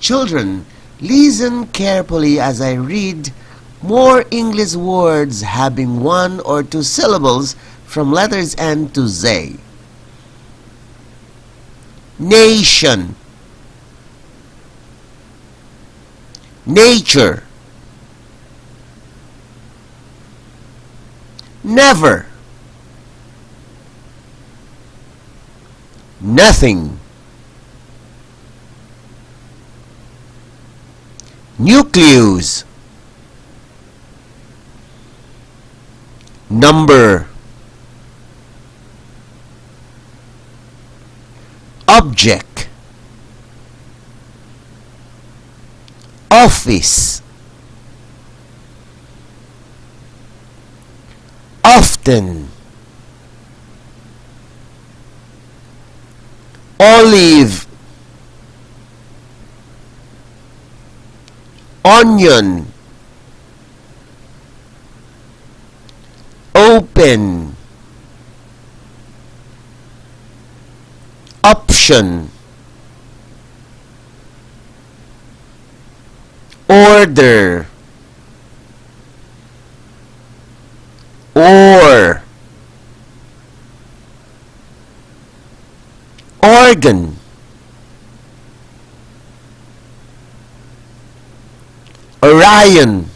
Children, listen carefully as I read more English words having one or two syllables from letters N to Z. Nation, nature, never, nothing, nucleus, number, object, office, often, olive, onion, open, option, order, or, organ, Orion,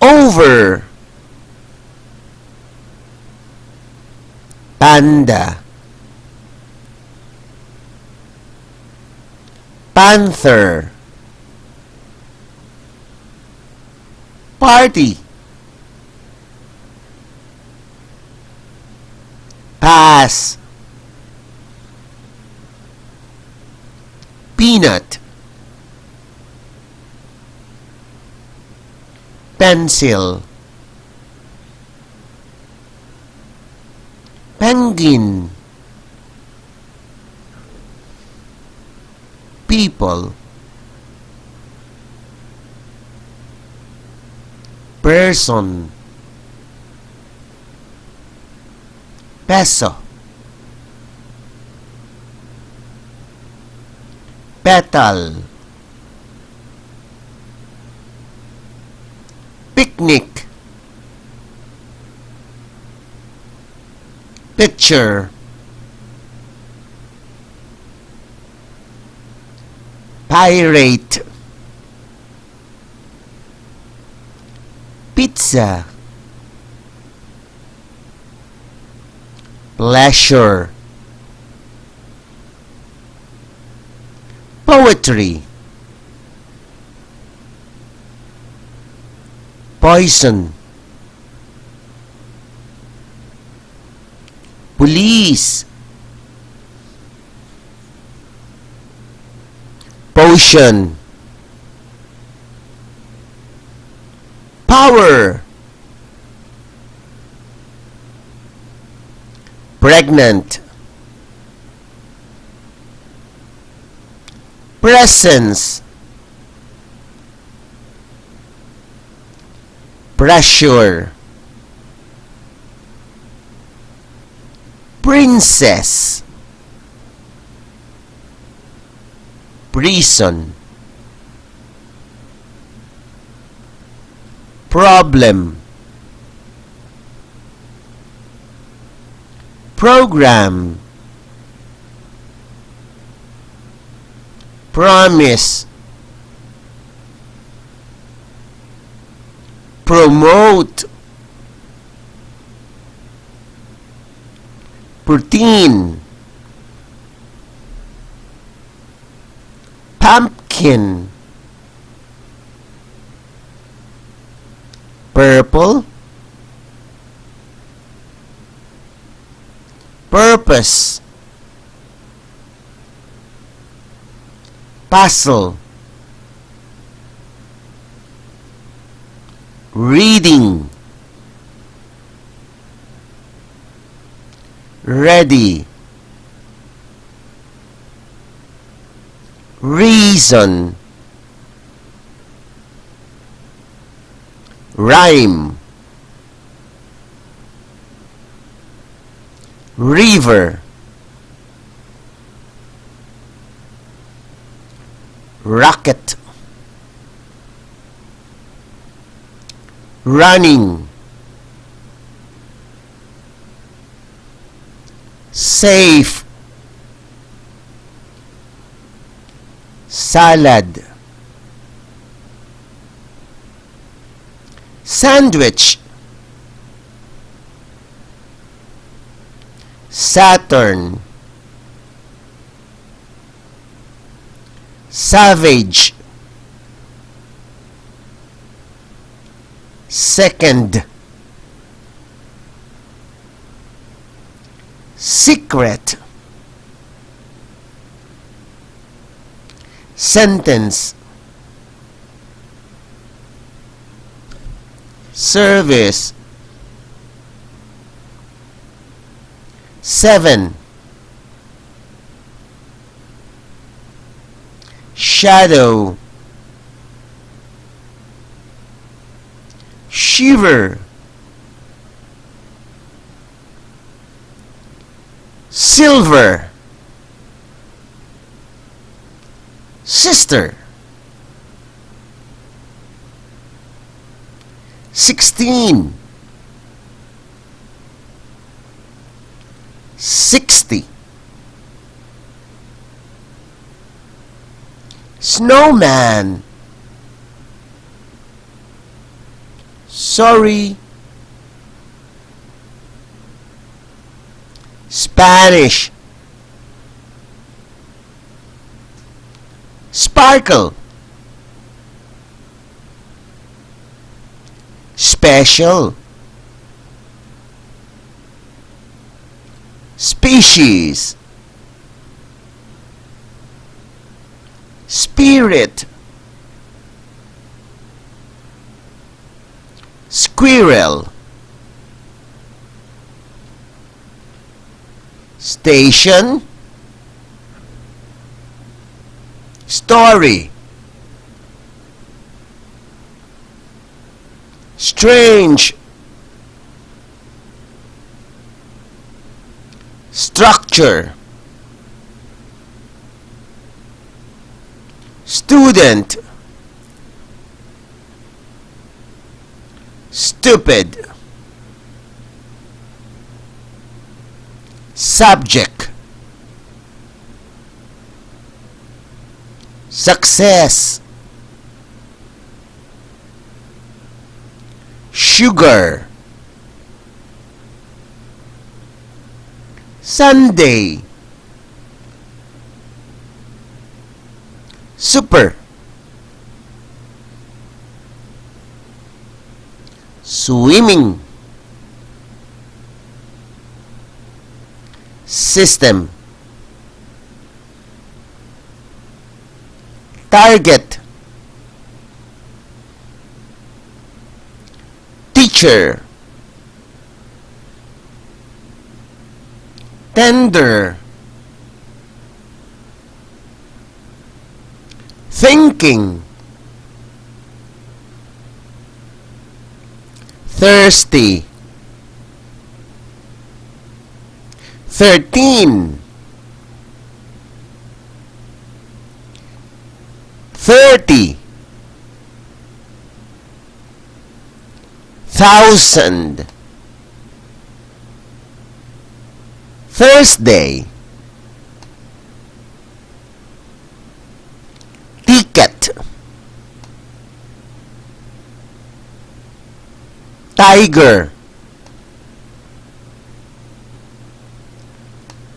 over, panda, panther, party, pass, peanut, pencil, penguin, people, person, peso, petal, picnic, picture, pirate, pizza, pleasure, poetry, poison, police, potion, power, pregnant, presence, pressure, princess, prison, problem, program, promise, promote, protein, pumpkin, purple, purpose, puzzle, reading, ready, reason, rhyme, river, rocket, running, safe, salad, sandwich, Saturn, savage, second, secret, sentence, service, 7, shadow, shiver, silver, sister, 16, 60, snowman, sorry, Spanish, sparkle, special, species, spirit, squirrel, station, story, strange, structure, student, stupid, subject, success, sugar, Sunday, super, swimming, system, target, teacher, tender, thinking, thirsty, 13, 30, 1,000, Thursday, ticket, tiger,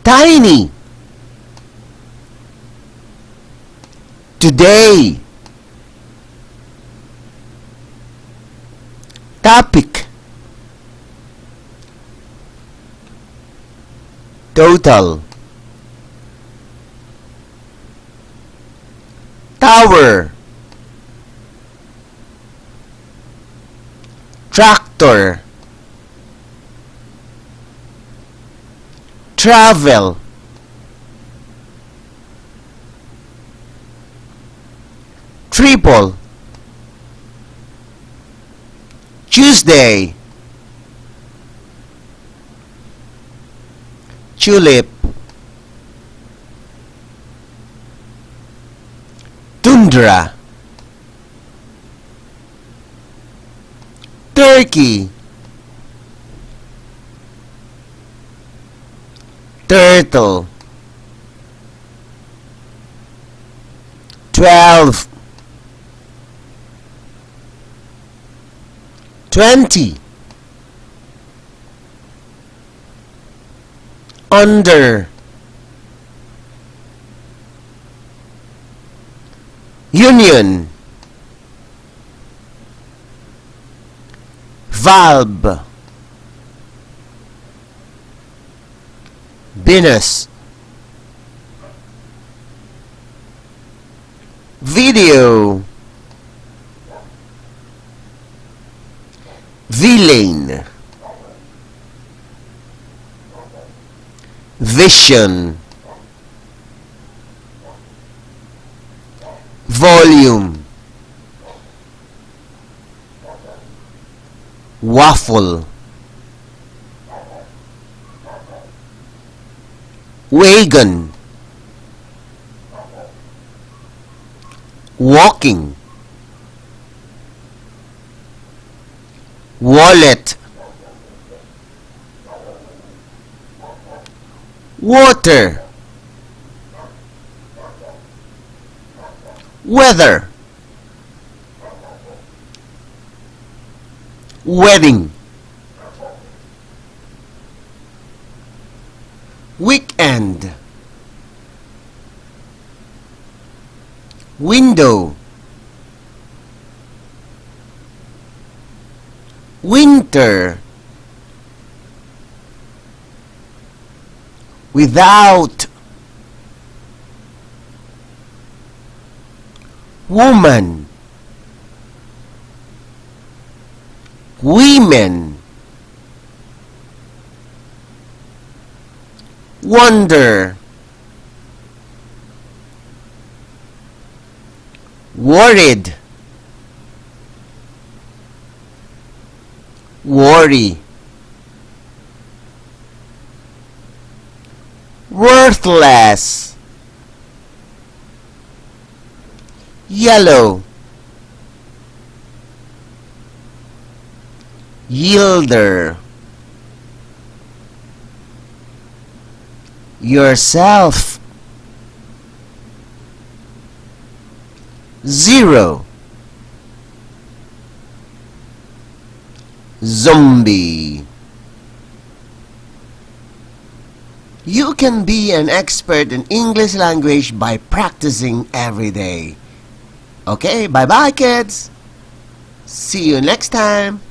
tiny, today, topic, total, tower, tractor, travel, triple, Tuesday, tulip, tundra, turkey, turtle, 12, 20, under, union, valve, Venus, video, villain, vision, volume, waffle, wagon, walking, wallet, water, weather, wedding, weekend, window, winter, without, woman, women, wonder, worried, worry, worthless, yellow, yielder, yourself, zero, zombie. You can be an expert in English language by practicing every day. Okay, bye-bye kids. See you next time.